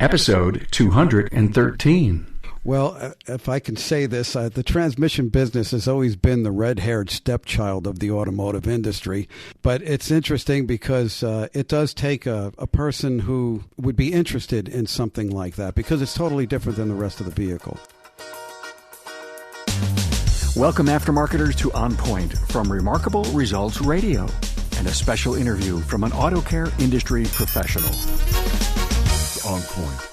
Episode 213. Well, if I can say this, the transmission business has always been the red-haired stepchild of the automotive industry. But it's interesting because it does take a person who would be interested in something like that because it's totally different than the rest of the vehicle. Welcome, aftermarketers, to On Point from Remarkable Results Radio and a special interview from an auto care industry professional. On Point.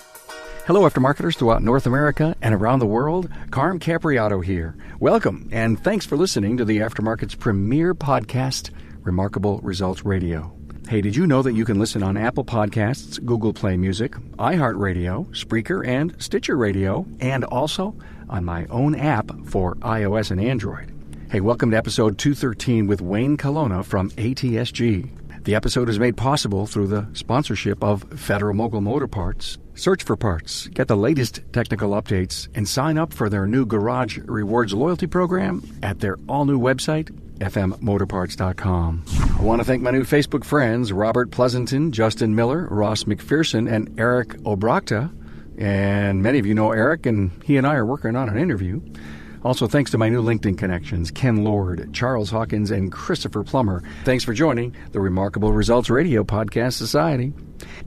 Hello, aftermarketers throughout North America and around the world. Carm Capriotto here. Welcome, and thanks for listening to the Aftermarket's premier podcast, Remarkable Results Radio. Hey, did you know that you can listen on Apple Podcasts, Google Play Music, iHeartRadio, Spreaker, and Stitcher Radio, and also on my own app for iOS and Android? Hey, welcome to episode 213 with Wayne Colonna from ATSG. The episode is made possible through the sponsorship of Federal Mogul Motor Parts. Search for parts, get the latest technical updates, and sign up for their new Garage Rewards loyalty program at their all-new website, fmmotorparts.com. I want to thank my new Facebook friends, Robert Pleasanton, Justin Miller, Ross McPherson, and Eric Obrachta. And many of you know Eric, and he and I are working on an interview. Also, thanks to my new LinkedIn connections, Ken Lord, Charles Hawkins, and Christopher Plummer. Thanks for joining the Remarkable Results Radio Podcast Society.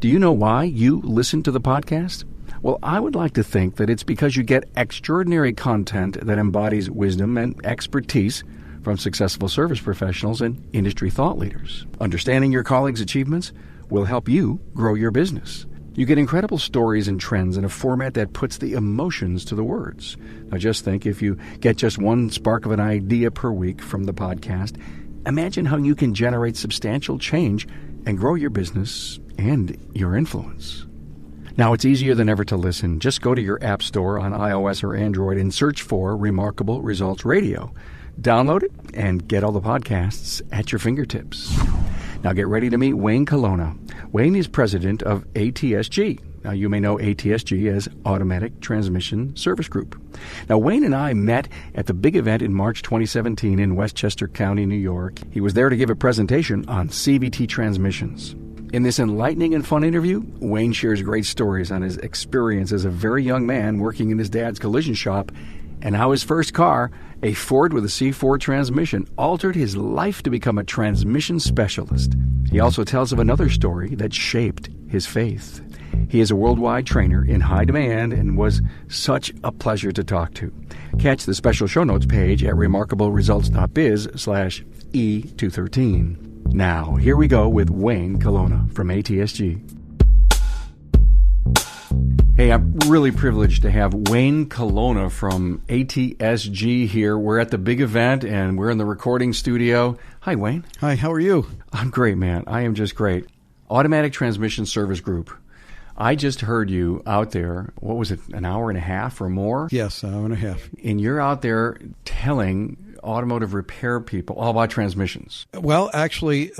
Do you know why you listen to the podcast? Well, I would like to think that it's because you get extraordinary content that embodies wisdom and expertise from successful service professionals and industry thought leaders. Understanding your colleagues' achievements will help you grow your business. You get incredible stories and trends in a format that puts the emotions to the words. Now just think, if you get just one spark of an idea per week from the podcast, imagine how you can generate substantial change and grow your business and your influence. Now, it's easier than ever to listen. Just go to your app store on iOS or Android and search for Remarkable Results Radio. Download it and get all the podcasts at your fingertips. Now get ready to meet Wayne Colonna. Wayne is president of ATSG. Now, you may know ATSG as Automatic Transmission Service Group. Now, Wayne and I met at the big event in March 2017 in Westchester County, New York. He was there to give a presentation on CVT transmissions. In this enlightening and fun interview, Wayne shares great stories on his experience as a very young man working in his dad's collision shop and how his first car, a Ford with a C4 transmission, altered his life to become a transmission specialist. He also tells of another story that shaped his faith. He is a worldwide trainer in high demand and was such a pleasure to talk to. Catch the special show notes page at remarkableresults.biz/E213. Now, here we go with Wayne Colonna from ATSG. Hey, I'm really privileged to have Wayne Colonna from ATSG here. We're at the big event, and we're in the recording studio. Hi, Wayne. Hi, how are you? I'm great, man. I am just great. Automatic Transmission Service Group. I just heard you out there, what was it, an hour and a half or more? Yes, an hour and a half. And you're out there telling automotive repair people all about transmissions. Well, actually,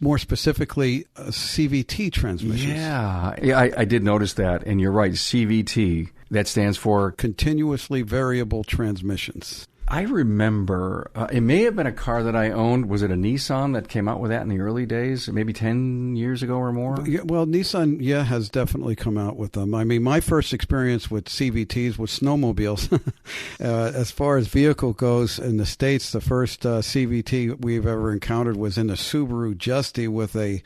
more specifically, CVT transmissions. Yeah, I did notice that, and you're right, CVT, that stands for Continuously Variable Transmissions. I remember, it may have been a car that I owned. Was it a Nissan that came out with that in the early days, maybe 10 years ago or more? Yeah, well, Nissan, has definitely come out with them. I mean, my first experience with CVTs was snowmobiles. As far as vehicle goes in the States, the first CVT we've ever encountered was in a Subaru Justy with a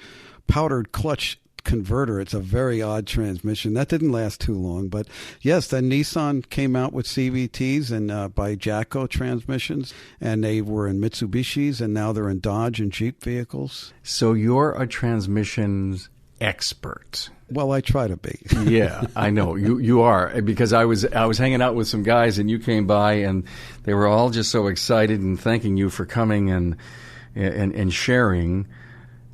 powdered clutch converter. It's a very odd transmission. That didn't last too long, but yes, then Nissan came out with CVTs and by Jacko transmissions, and they were in Mitsubishis, and now they're in Dodge and Jeep vehicles. So you're a transmissions expert. Well, I try to be. Yeah, I know you are, because I was hanging out with some guys, and you came by, and they were all just so excited and thanking you for coming and sharing.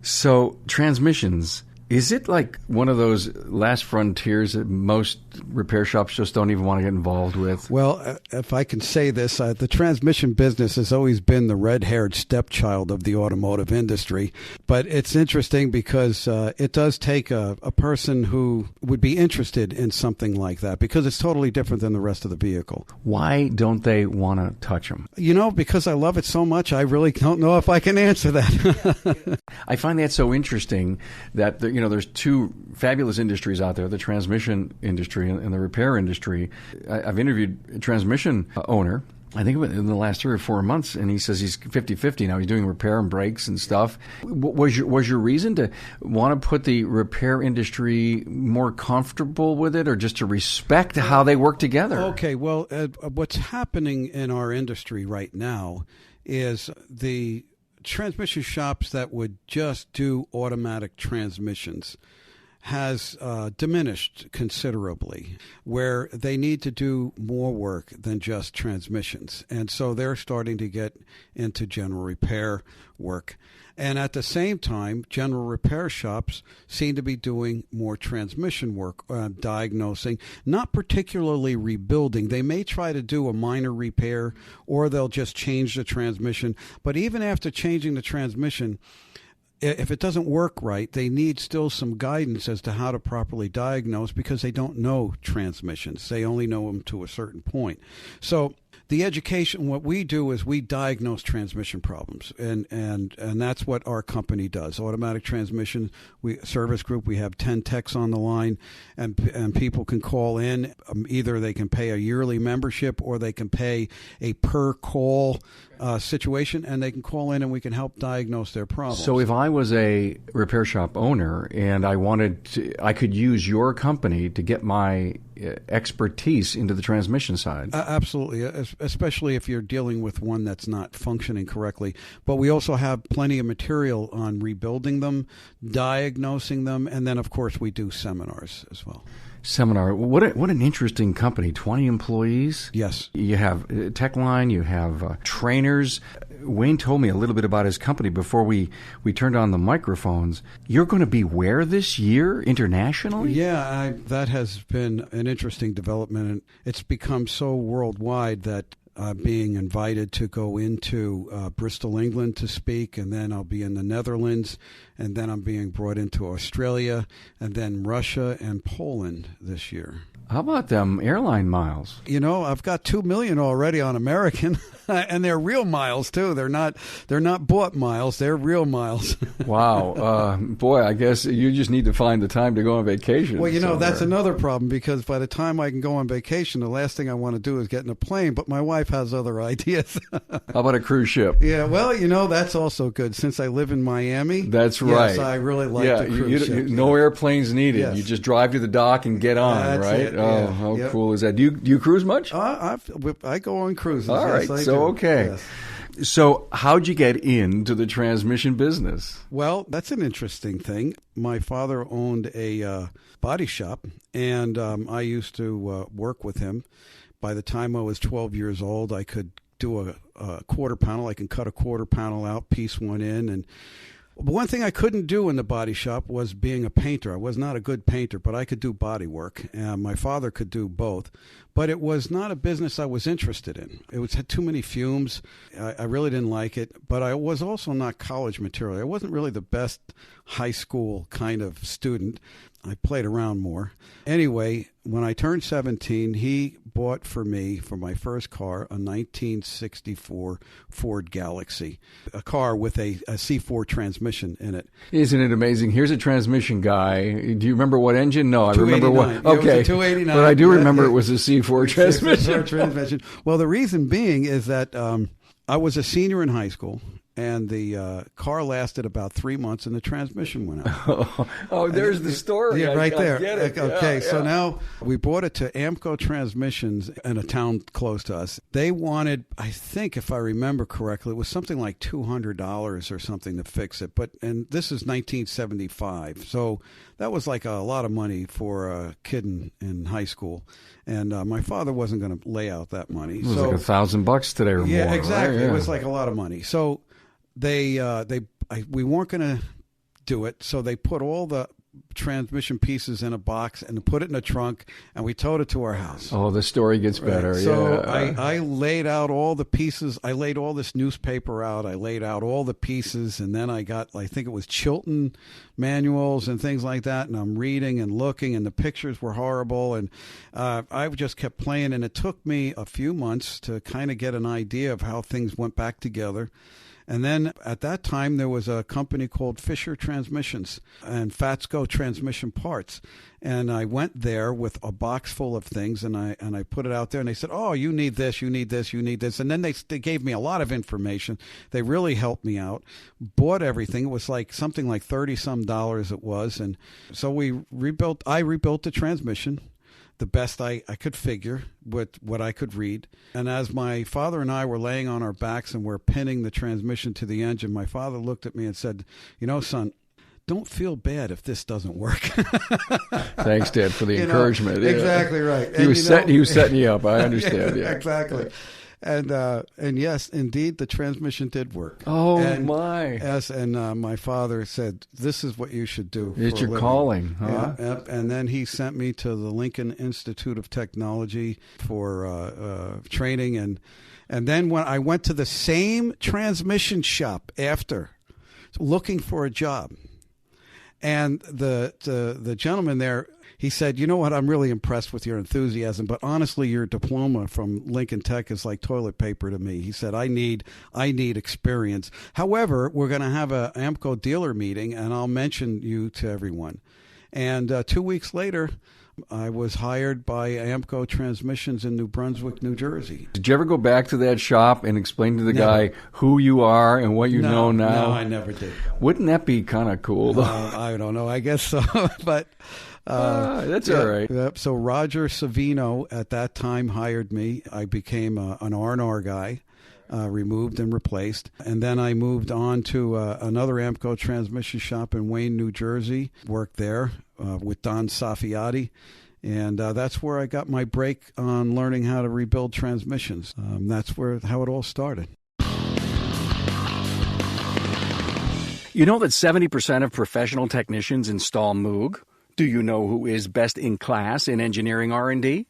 So transmissions. Is it like one of those last frontiers that most repair shops just don't even want to get involved with? Well, if I can say this, the transmission business has always been the red-haired stepchild of the automotive industry. But it's interesting because it does take a person who would be interested in something like that because it's totally different than the rest of the vehicle. Why don't they want to touch them? Because I love it so much, I really don't know if I can answer that. I find that so interesting that there's two fabulous industries out there, the transmission industry and the repair industry. I've interviewed a transmission owner, I think in the last 3 or 4 months, and he says he's 50-50 now. He's doing repair and brakes and stuff. Was your reason to want to put the repair industry more comfortable with it, or just to respect how they work together? Okay, well, what's happening in our industry right now is the transmission shops that would just do automatic transmissions has diminished considerably, where they need to do more work than just transmissions. And so they're starting to get into general repair work. And at the same time, general repair shops seem to be doing more transmission work, diagnosing, not particularly rebuilding. They may try to do a minor repair, or they'll just change the transmission. But even after changing the transmission, if it doesn't work right, they need still some guidance as to how to properly diagnose, because they don't know transmissions. They only know them to a certain point. So the education, what we do is we diagnose transmission problems, and that's what our company does. Automatic transmission, service group, we have 10 techs on the line, and people can call in. Either they can pay a yearly membership, or they can pay a per call situation, and they can call in and we can help diagnose their problems. So if I was a repair shop owner and I could use your company to get my expertise into the transmission side. Absolutely, especially if you're dealing with one that's not functioning correctly. But we also have plenty of material on rebuilding them, diagnosing them, and then, of course, we do seminars as well. Seminar. What an interesting company. 20 employees. Yes. You have tech line. You have trainers. Wayne told me a little bit about his company before we turned on the microphones. You're going to be where this year internationally? Yeah, that has been an interesting development. And it's become so worldwide that being invited to go into Bristol, England to speak, and then I'll be in the Netherlands, and then I'm being brought into Australia, and then Russia and Poland this year. How about them airline miles? I've got 2 million already on American, and they're real miles too. They're not bought miles. They're real miles. Wow, boy! I guess you just need to find the time to go on vacation. Well, that's another problem, because by the time I can go on vacation, the last thing I want to do is get in a plane. But my wife has other ideas. How about a cruise ship? Yeah, well, that's also good. Since I live in Miami, that's right. Yes, I really like the cruise ship. No airplanes needed. Yes. You just drive to the dock and get on. That's right? It. Oh, yeah. How cool is that? Do you cruise much? I go on cruises. All right, yes, so okay. Yes. So how'd you get into the transmission business? Well, that's an interesting thing. My father owned a body shop, and I used to work with him. By the time I was 12 years old, I could do a quarter panel. I can cut a quarter panel out, piece one in, and one thing I couldn't do in the body shop was being a painter. I was not a good painter, but I could do body work. My father could do both. But it was not a business I was interested in. It had too many fumes. I really didn't like it. But I was also not college material. I wasn't really the best high school kind of student. I played around more. Anyway, when I turned 17, he bought for me, for my first car, a 1964 Ford Galaxy, a car with a C4 transmission in it. Isn't it amazing? Here's a transmission guy. Do you remember what engine? No, I remember what. Okay, it was a 289. But I do remember it was a C4 transmission. Well, the reason being is that I was a senior in high school. And the car lasted about 3 months, and the transmission went out. Oh, there's the story. Yeah, right there. Get it. Okay, yeah, so now we brought it to Amco Transmissions in a town close to us. They wanted, I think, if I remember correctly, it was something like $200 or something to fix it. And this is 1975, so that was like a lot of money for a kid in high school. And my father wasn't going to lay out that money. It was like $1,000 today or more. Yeah, exactly. Right? Yeah. It was like a lot of money. So we weren't going to do it, so they put all the transmission pieces in a box and put it in a trunk, and we towed it to our house. Oh, the story gets better. Right. So yeah. I laid out all the pieces. I laid all this newspaper out. I laid out all the pieces, and then I got, I think it was Chilton manuals and things like that, and I'm reading and looking, and the pictures were horrible, and I just kept playing, and it took me a few months to kind of get an idea of how things went back together. And then at that time, there was a company called Fisher Transmissions and Fatsco Transmission Parts. And I went there with a box full of things, and I put it out there, and they said, oh, you need this, you need this, you need this. And then they gave me a lot of information. They really helped me out, bought everything. It was like something like $30-some it was. And so I rebuilt the transmission the best I could figure with what I could read. And as my father and I were laying on our backs and we're pinning the transmission to the engine, my father looked at me and said, son, don't feel bad if this doesn't work. Thanks, Dad, for the encouragement. Yeah. Exactly right. He was setting you up. I understand. Yeah, exactly. And yes, indeed, the transmission did work. Oh, my. Yes, and my father said, this is what you should do. It's your calling, huh? Yeah, and then he sent me to the Lincoln Institute of Technology for training. And then when I went to the same transmission shop after, looking for a job, and the gentleman there, he said, you know what, I'm really impressed with your enthusiasm, but honestly, your diploma from Lincoln Tech is like toilet paper to me. He said, I need experience. However, we're going to have a AMCO dealer meeting, and I'll mention you to everyone. And 2 weeks later, I was hired by AMCO Transmissions in New Brunswick, New Jersey. Did you ever go back to that shop and explain to the guy who you are and what you know now? No, I never did. Wouldn't that be kind of cool, though? I don't know. I guess so. But that's all right. So Roger Savino at that time hired me. I became an R&R guy. Removed and replaced. And then I moved on to another AMCO transmission shop in Wayne, New Jersey, worked there with Don Safiati. And that's where I got my break on learning how to rebuild transmissions. That's how it all started. You know that 70% of professional technicians install Moog? Do you know who is best in class in engineering R&D?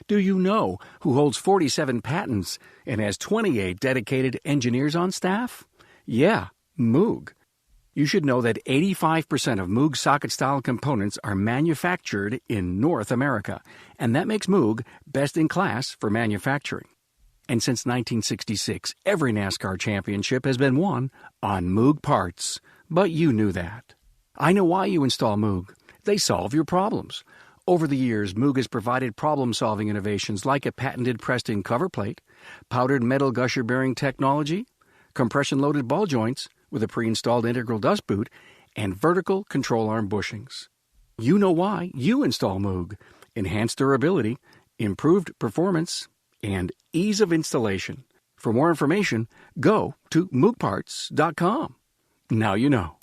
Do you know who holds 47 patents and has 28 dedicated engineers on staff? Yeah, Moog. You should know that 85% of Moog socket-style components are manufactured in North America, and that makes Moog best in class for manufacturing. And since 1966, every NASCAR championship has been won on Moog parts. But you knew that. I know why you install Moog. They solve your problems. Over the years, Moog has provided problem-solving innovations like a patented pressed-in cover plate, powdered metal gusher-bearing technology, compression-loaded ball joints with a pre-installed integral dust boot, and vertical control arm bushings. You know why you install Moog. Enhanced durability, improved performance, and ease of installation. For more information, go to moogparts.com. Now you know.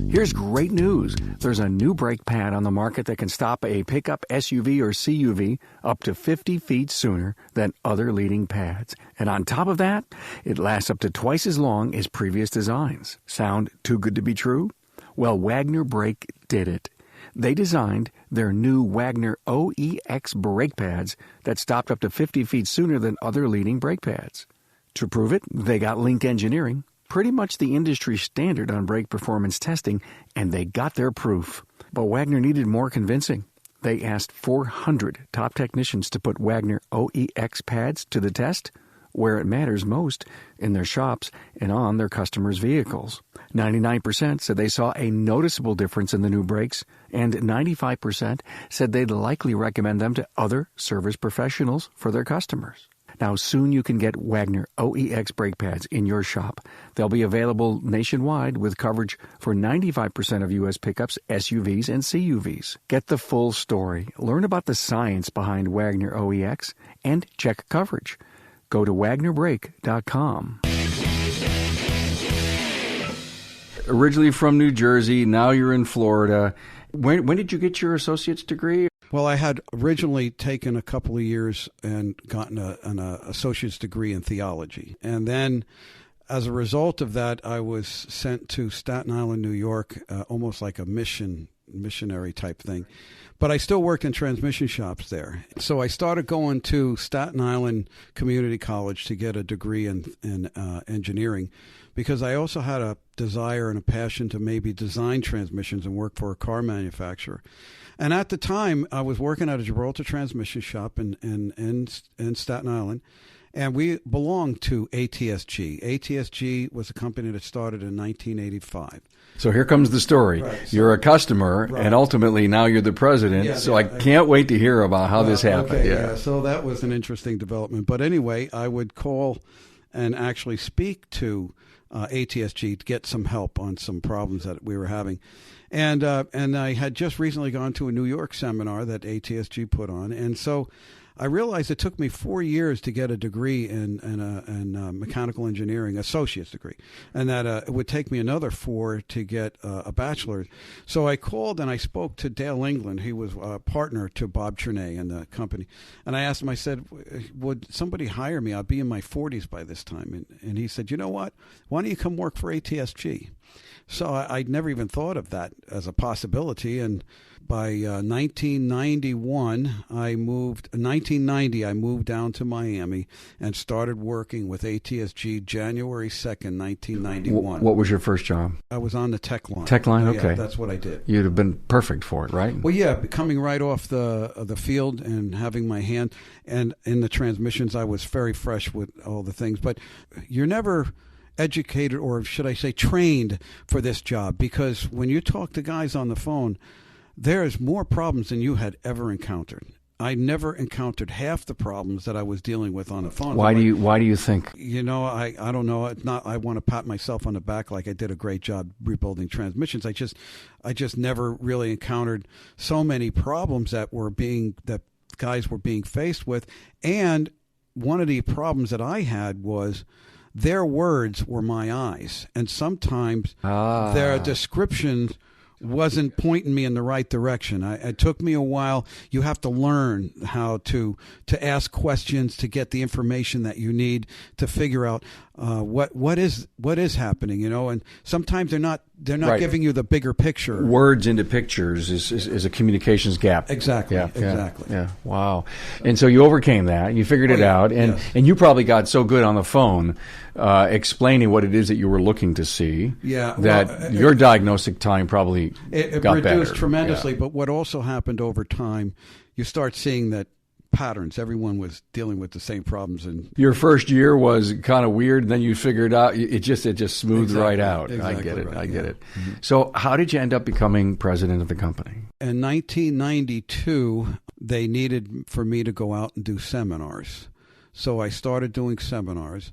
Here's great news. There's a new brake pad on the market that can stop a pickup SUV or CUV up to 50 feet sooner than other leading pads. And on top of that, it lasts up to twice as long as previous designs. Sound too good to be true? Well, Wagner Brake did it. They designed their new Wagner OEX brake pads that stopped up to 50 feet sooner than other leading brake pads. To prove it, they got Link Engineering, pretty much the industry standard on brake performance testing, and they got their proof. But Wagner needed more convincing. They asked 400 top technicians to put Wagner OEX pads to the test, where it matters most, in their shops and on their customers' vehicles. 99% said they saw a noticeable difference in the new brakes, and 95% said they'd likely recommend them to other service professionals for their customers. Now, soon you can get Wagner OEX brake pads in your shop. They'll be available nationwide with coverage for 95% of U.S. pickups, SUVs, and CUVs. Get the full story. Learn about the science behind Wagner OEX and check coverage. Go to wagnerbrake.com. Originally from New Jersey, now you're in Florida. When did you get your associate's degree? Well, I had originally taken a couple of years and gotten an associate's degree in theology. And then as a result of that, I was sent to Staten Island, New York, almost like a missionary type thing. But I still worked in transmission shops there. So I started going to Staten Island Community College to get a degree in engineering, because I also had a desire and a passion to maybe design transmissions and work for a car manufacturer. And at the time, I was working at a Gibraltar transmission shop in Staten Island, And we belonged to ATSG. ATSG was a company that started in 1985. So here comes the story. Right. You're a customer, Right. and ultimately now you're the president. Yeah, so yeah, I can't wait to hear about how this happened. Okay, yeah. So that was an interesting development. But anyway, I would call and actually speak to ATSG to get some help on some problems that we were having. And I had just recently gone to a New York seminar that ATSG put on. And so I realized it took me 4 years to get a degree in mechanical engineering, associate's degree, and that it would take me another 4 to get a bachelor's. So I called and I spoke to Dale England. He was a partner to Bob Chernay in the company. And I asked him, I said, would somebody hire me? I'll be in my 40s by this time. And he said, you know what? Why don't you come work for ATSG? So I'd never even thought of that as a possibility. And by 1991, I moved down to Miami and started working with ATSG January 2nd, 1991. What was your first job? I was on the tech line. Tech line, okay. Yeah, that's what I did. You'd have been perfect for it, right? Well, yeah, coming right off the field and having my hand and in the transmissions, I was very fresh with all the things. But you're never educated, or should I say trained, for this job, because when you talk to guys on the phone, there's more problems than you had ever encountered. I never encountered half the problems that I was dealing with on the phone. Why do you think? You know, I don't know. It's not. I want to pat myself on the back like I did a great job rebuilding transmissions. I just never really encountered so many problems that guys were being faced with. And one of the problems that I had was their words were my eyes, and sometimes their descriptions wasn't pointing me in the right direction. It took me a while. You have to learn how to ask questions to get the information that you need to figure out what is happening. You know, and sometimes they're not right. giving you the bigger picture. Words into pictures is a communications gap. Exactly. Yeah, exactly. Yeah. Wow. And so you overcame that. You figured it out, and you probably got so good on the phone explaining what it is that you were looking to see. Yeah. That your diagnostic time probably got better. It reduced tremendously. Yeah. But what also happened over time, you start seeing that patterns. Everyone was dealing with the same problems. And your first year was kind of weird, and then you figured out it just smoothed right out. Exactly I get it. Right, I get it. Mm-hmm. So how did you end up becoming president of the company? In 1992, they needed for me to go out and do seminars. So I started doing seminars,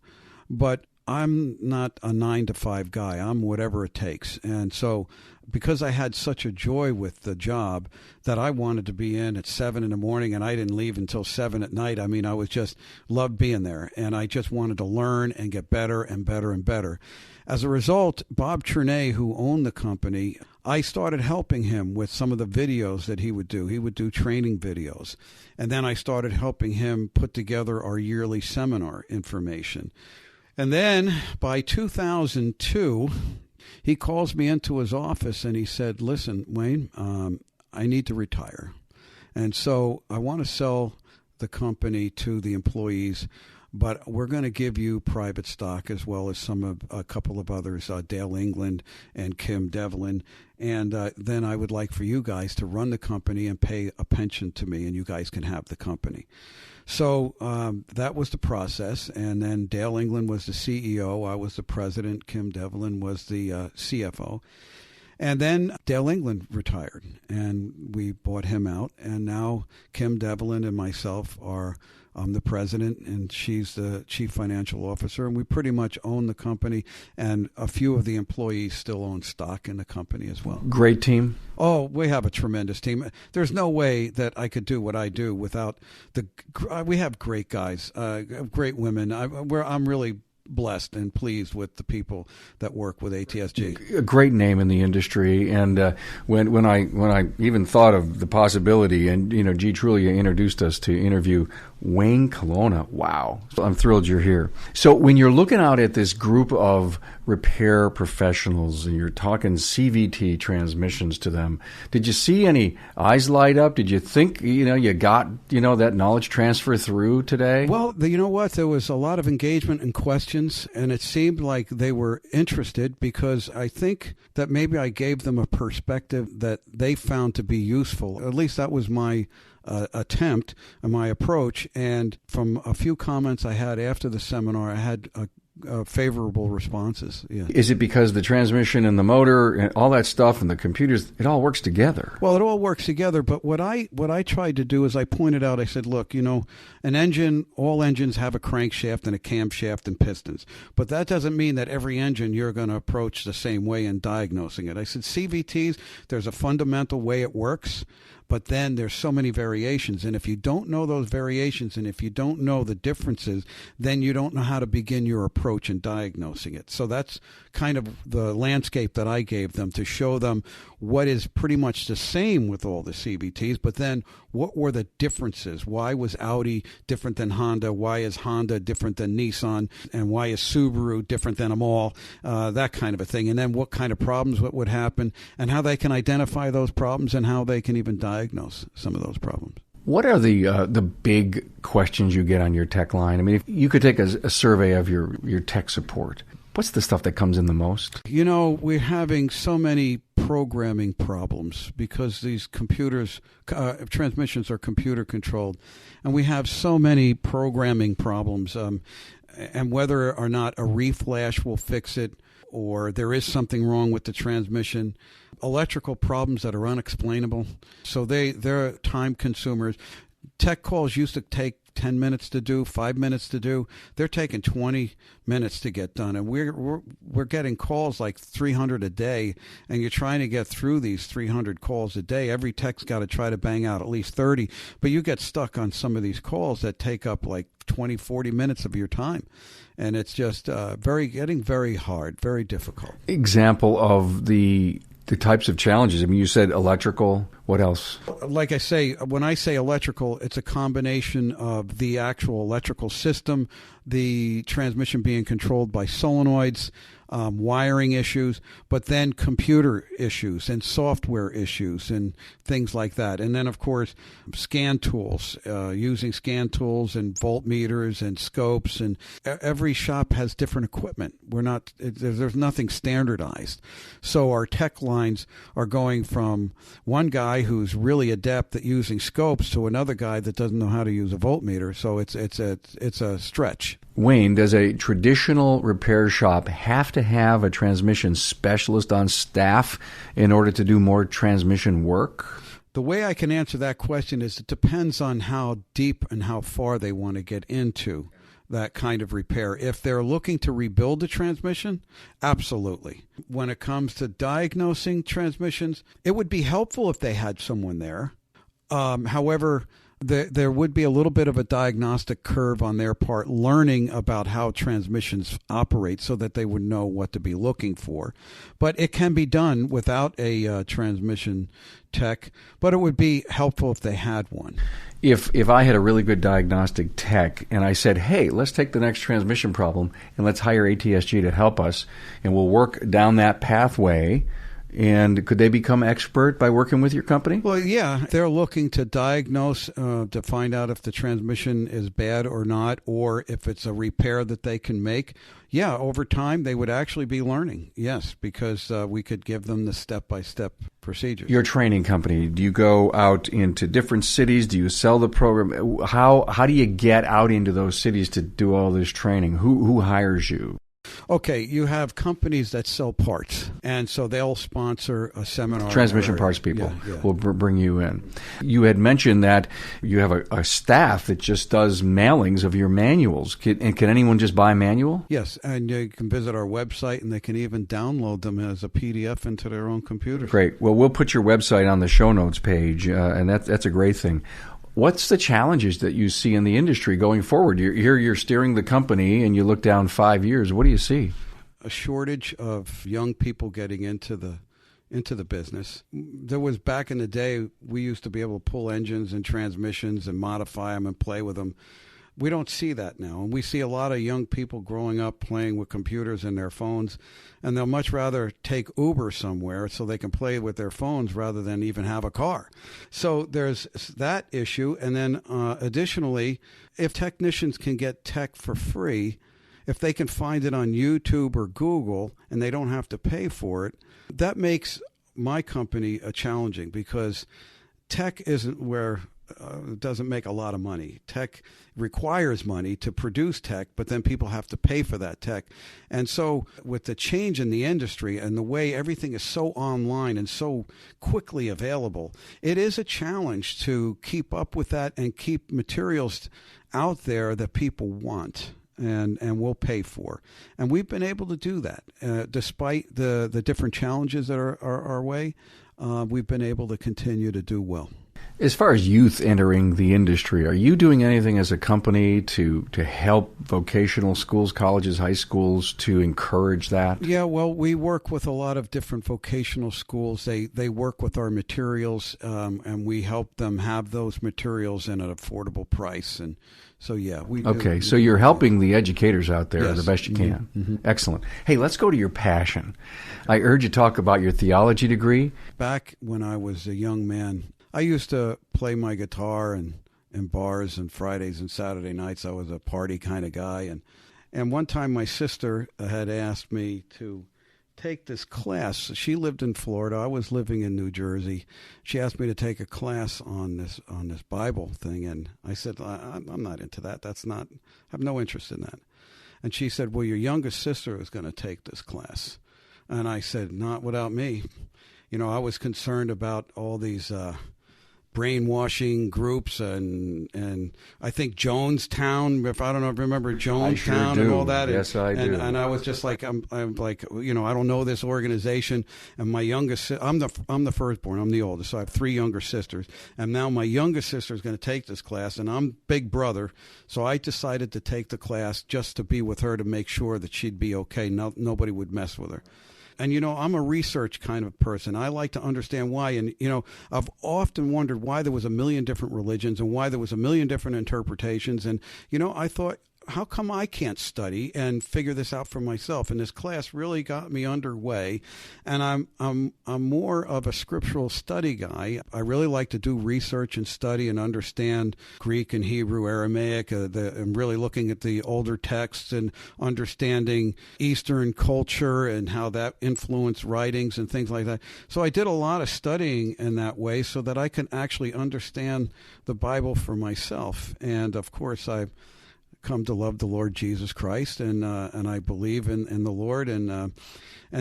but I'm not a 9-to-5 guy. I'm whatever it takes. And so because I had such a joy with the job that I wanted to be in at 7 in the morning, and I didn't leave until 7 at night. I mean, I was just loved being there, and I just wanted to learn and get better and better and better. As a result, Bob Chernay, who owned the company, I started helping him with some of the videos that he would do. He would do training videos. And then I started helping him put together our yearly seminar information. And then by 2002, he calls me into his office and he said, listen, Wayne, I need to retire. And so I want to sell the company to the employees, but we're going to give you private stock as well as a couple of others, Dale England and Kim Devlin. And then I would like for you guys to run the company and pay a pension to me, and you guys can have the company. So that was the process. And then Dale England was the CEO. I was the president. Kim Devlin was the CFO. And then Dale England retired, and we bought him out. And now Kim Devlin and myself I'm the president, and she's the chief financial officer, and we pretty much own the company, and a few of the employees still own stock in the company as well. Great team. Oh, we have a tremendous team. There's no way that I could do what I do without we have great guys, great women. I'm really blessed and pleased with the people that work with ATSG. A great name in the industry, and when I even thought of the possibility, and G. Trulia introduced us to interview Wayne Colonna. Wow. I'm thrilled you're here. So when you're looking out at this group of repair professionals and you're talking CVT transmissions to them, did you see any eyes light up? Did you think, you got, that knowledge transfer through today? Well, you know what? There was a lot of engagement and questions, and it seemed like they were interested because I think that maybe I gave them a perspective that they found to be useful. At least that was my attempt and my approach. And from a few comments I had after the seminar, I had favorable responses. Yeah. Is it because the transmission and the motor and all that stuff and the computers, it all works together? Well, it all works together, but what I tried to do is I pointed out, I said, look, an engine, all engines have a crankshaft and a camshaft and pistons, but that doesn't mean that every engine you're going to approach the same way in diagnosing it. I said, CVTs, there's a fundamental way it works, but then there's so many variations. And if you don't know those variations and if you don't know the differences, then you don't know how to begin your approach in diagnosing it. So that's kind of the landscape that I gave them to show them what is pretty much the same with all the CVTs, but then what were the differences? Why was Audi different than Honda? Why is Honda different than Nissan? And why is Subaru different than them all? That kind of a thing. And then what kind of problems would happen and how they can identify those problems and how they can even diagnose some of those problems. What are the big questions you get on your tech line? I mean, if you could take a survey of your tech support, what's the stuff that comes in the most? We're having so many programming problems because these computers, transmissions are computer controlled, and we have so many programming problems. And whether or not a reflash will fix it or there is something wrong with the transmission, electrical problems that are unexplainable. So they're time consumers. Tech calls used to take 10 minutes to do, 5 minutes to do. They're taking 20 minutes to get done. And we're getting calls like 300 a day, and you're trying to get through these 300 calls a day. Every tech's got to try to bang out at least 30, but you get stuck on some of these calls that take up like 20, 40 minutes of your time. And it's just getting very hard, very difficult. Example of the types of challenges. I mean, you said electrical. What else? Like I say, when I say electrical, it's a combination of the actual electrical system, the transmission being controlled by solenoids, wiring issues, but then computer issues and software issues and things like that. And then, of course, scan tools, using scan tools and voltmeters and scopes. And every shop has different equipment. There's nothing standardized. So our tech lines are going from one guy who's really adept at using scopes to another guy that doesn't know how to use a voltmeter. So it's a stretch. Wayne, does a traditional repair shop have to have a transmission specialist on staff in order to do more transmission work? The way I can answer that question is it depends on how deep and how far they want to get into that kind of repair. If they're looking to rebuild the transmission, absolutely. When it comes to diagnosing transmissions, it would be helpful if they had someone there. However, there would be a little bit of a diagnostic curve on their part, learning about how transmissions operate so that they would know what to be looking for. But it can be done without a transmission tech, but it would be helpful if they had one. If I had a really good diagnostic tech and I said, hey, let's take the next transmission problem and let's hire ATSG to help us, and we'll work down that pathway, and could they become expert by working with your company? Well, yeah. They're looking to diagnose, to find out if the transmission is bad or not, or if it's a repair that they can make. Yeah, over time, they would actually be learning, yes, because we could give them the step-by-step procedures. Your training company, do you go out into different cities? Do you sell the program? How do you get out into those cities to do all this training? Who hires you? Okay, you have companies that sell parts, and so they'll sponsor a seminar. Transmission parts people will bring you in. You had mentioned that you have a staff that just does mailings of your manuals. Can anyone just buy a manual? Yes, and you can visit our website, and they can even download them as a PDF into their own computer. Great. Well, we'll put your website on the show notes page, and that's a great thing. What's the challenges that you see in the industry going forward? You're steering the company, and you look down 5 years. What do you see? A shortage of young people getting into the business. There was, back in the day, we used to be able to pull engines and transmissions and modify them and play with them. We don't see that now. And we see a lot of young people growing up playing with computers and their phones, and they'll much rather take Uber somewhere so they can play with their phones rather than even have a car. So there's that issue. And then additionally, if technicians can get tech for free, if they can find it on YouTube or Google and they don't have to pay for it, that makes my company challenging, because tech isn't where doesn't make a lot of money. Tech requires money to produce tech, but then people have to pay for that tech. And so with the change in the industry and the way everything is so online and so quickly available, it is a challenge to keep up with that and keep materials out there that people want and will pay for. And we've been able to do that. Despite the different challenges that are our way, we've been able to continue to do well. As far as youth entering the industry, are you doing anything as a company to help vocational schools, colleges, high schools to encourage that? Yeah, well, we work with a lot of different vocational schools. They work with our materials, and we help them have those materials in an affordable price. And so, yeah, we do. Okay, so you're helping the educators out there the best you can. Mm-hmm. Excellent. Hey, let's go to your passion. I heard you talk about your theology degree. Back when I was a young man, I used to play my guitar in bars and Fridays and Saturday nights. I was a party kind of guy. And one time my sister had asked me to take this class. She lived in Florida. I was living in New Jersey. She asked me to take a class on this Bible thing. And I said, I'm not into that. I have no interest in that. And she said, well, your youngest sister is going to take this class. And I said, not without me. I was concerned about all these brainwashing groups and I think Jonestown, if I don't know, remember Jonestown and all that. Yes, I do. And I was just like, I'm like, I don't know this organization. And my youngest, I'm the firstborn, I'm the oldest, so I have 3 younger sisters. And now my youngest sister is going to take this class, and I'm big brother, so I decided to take the class just to be with her to make sure that she'd be okay. Nobody would mess with her. And, I'm a research kind of person. I like to understand why. And, I've often wondered why there was a million different religions and why there was a million different interpretations. And, I thought, how come I can't study and figure this out for myself? And this class really got me underway. And I'm more of a scriptural study guy. I really like to do research and study and understand Greek and Hebrew, Aramaic, and really looking at the older texts and understanding Eastern culture and how that influenced writings and things like that. So I did a lot of studying in that way so that I can actually understand the Bible for myself. And of course, I've come to love the Lord Jesus Christ, and I believe in the Lord, and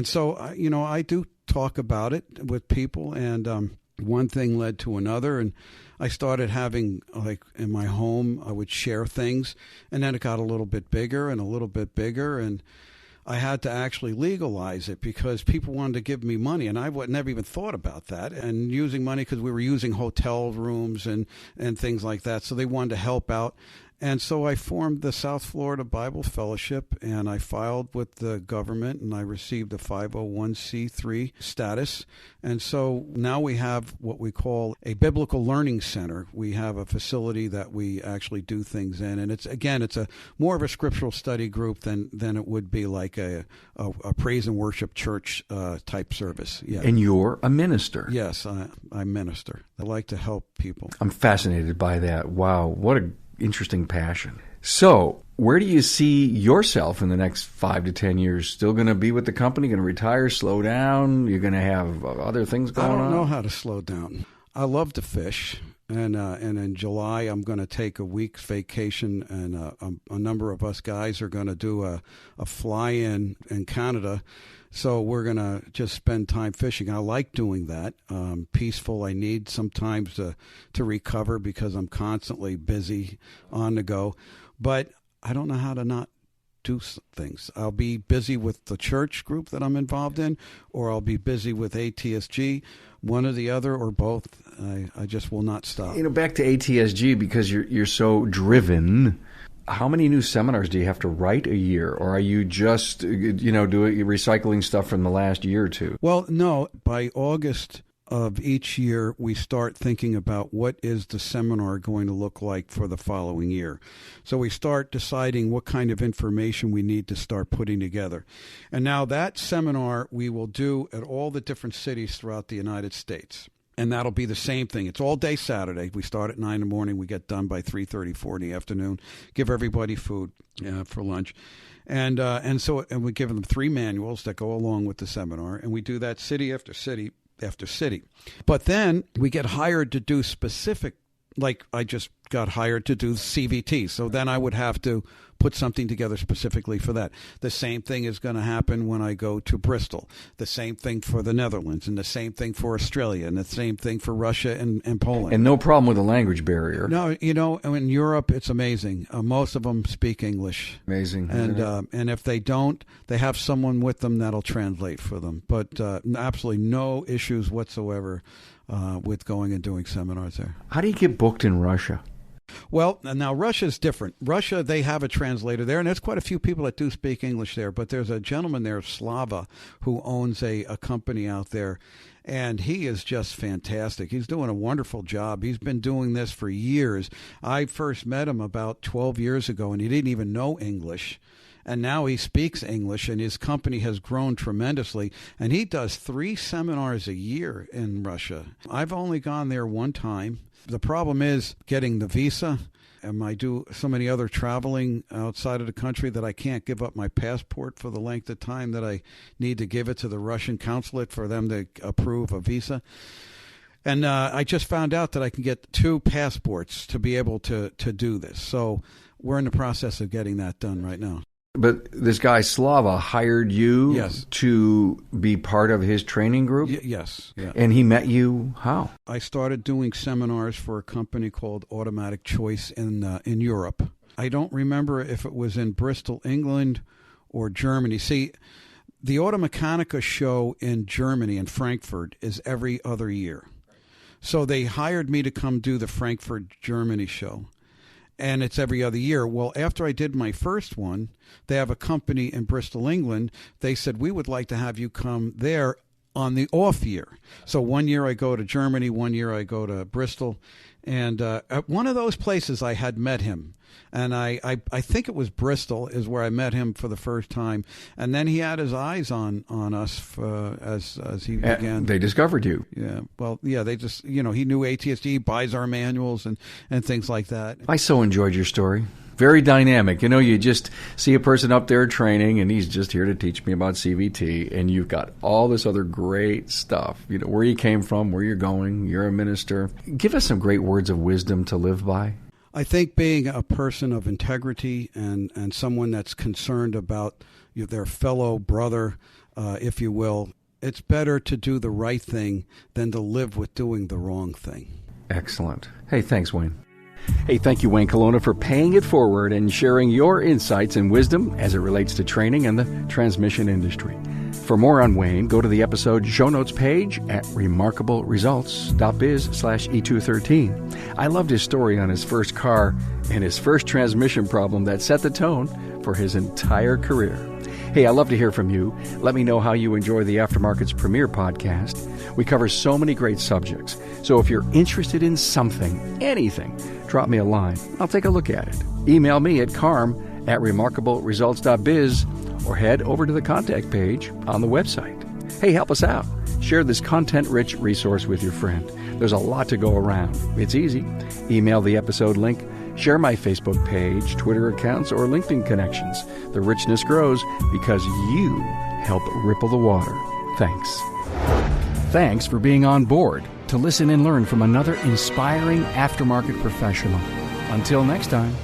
so I do talk about it with people, and one thing led to another, and I started having, like, in my home, I would share things, and then it got a little bit bigger and a little bit bigger, and I had to actually legalize it because people wanted to give me money, and I never even thought about that, and using money because we were using hotel rooms and things like that, so they wanted to help out. And so I formed the South Florida Bible Fellowship, and I filed with the government, and I received a 501c3 status. And so now we have what we call a biblical learning center. We have a facility that we actually do things in, and it's a more of a scriptural study group than it would be like a praise and worship church type service. Yeah. And you're a minister. Yes, I minister. I like to help people. I'm fascinated by that. Wow, what a interesting passion. So, where do you see yourself in the next 5 to 10 years? Still going to be with the company? Going to retire? Slow down? You're going to have other things going on? I don't know how to slow down. I love to fish, and in July I'm going to take a week's vacation, and a number of us guys are going to do a fly-in Canada. So we're going to just spend time fishing. I like doing that. Peaceful. I need sometimes to recover because I'm constantly busy on the go. But I don't know how to not do things. I'll be busy with the church group that I'm involved in, or I'll be busy with ATSG, one or the other, or both. I just will not stop. Back to ATSG, because you're so driven. How many new seminars do you have to write a year, or are you just, doing recycling stuff from the last year or two? Well, no. By August of each year, we start thinking about what is the seminar going to look like for the following year. So we start deciding what kind of information we need to start putting together. And now that seminar we will do at all the different cities throughout the United States. And that'll be the same thing. It's all day Saturday. We start at 9 in the morning. We get done by 3:30, 4 in the afternoon. Give everybody food for lunch. And we give them 3 manuals that go along with the seminar. And we do that city after city after city. But then we get hired to do specific like I just got hired to do CVT. So then I would have to put something together specifically for that. The same thing is going to happen when I go to Bristol. The same thing for the Netherlands, and the same thing for Australia, and the same thing for Russia and Poland. And no problem with the language barrier. No, in Europe, it's amazing. Most of them speak English. Amazing. And if they don't, they have someone with them that'll translate for them. But absolutely no issues whatsoever with going and doing seminars there. How do you get booked in Russia? Well, now Russia's different. Russia, they have a translator there, and there's quite a few people that do speak English there. But there's a gentleman there, Slava, who owns a company out there, and he is just fantastic. He's doing a wonderful job. He's been doing this for years. I first met him about 12 years ago, and he didn't even know English. And now he speaks English, and his company has grown tremendously. And he does 3 seminars a year in Russia. I've only gone there one time. The problem is getting the visa, and I do so many other traveling outside of the country that I can't give up my passport for the length of time that I need to give it to the Russian consulate for them to approve a visa. And I just found out that I can get 2 passports to be able to do this. So we're in the process of getting that done right now. But this guy Slava hired you Yes. to be part of his training group? Yes. Yeah. And he met you how? I started doing seminars for a company called Automatic Choice in Europe. I don't remember if it was in Bristol, England, or Germany. See, the Automechanica show in Germany, in Frankfurt, is every other year. So they hired me to come do the Frankfurt, Germany show. And it's every other year. Well, after I did my first one, they have a company in Bristol, England. They said, we would like to have you come there on the off year. So one year I go to Germany, one year I go to Bristol. And at one of those places I had met him. And I think it was Bristol is where I met him for the first time. And then he had his eyes on us as he began. They discovered you. Yeah. Well, yeah, they just, he knew ATSG, buys our manuals and things like that. I so enjoyed your story. Very dynamic. You just see a person up there training, and he's just here to teach me about CVT, and you've got all this other great stuff. Where you came from, where you're going, you're a minister. Give us some great words of wisdom to live by. I think being a person of integrity and someone that's concerned about their fellow brother, if you will, it's better to do the right thing than to live with doing the wrong thing. Excellent. Hey, thanks, Wayne. Hey, thank you, Wayne Colonna, for paying it forward and sharing your insights and wisdom as it relates to training and the transmission industry. For more on Wayne, go to the episode show notes page at remarkableresults.biz/E213. I loved his story on his first car and his first transmission problem that set the tone for his entire career. Hey, I love to hear from you. Let me know how you enjoy the Aftermarket's premier podcast. We cover so many great subjects. So if you're interested in something, anything, drop me a line. I'll take a look at it. Email me at carm@remarkableresults.biz or head over to the contact page on the website. Hey, help us out. Share this content-rich resource with your friend. There's a lot to go around. It's easy. Email the episode link. Share my Facebook page, Twitter accounts, or LinkedIn connections. The richness grows because you help ripple the water. Thanks. Thanks for being on board to listen and learn from another inspiring aftermarket professional. Until next time.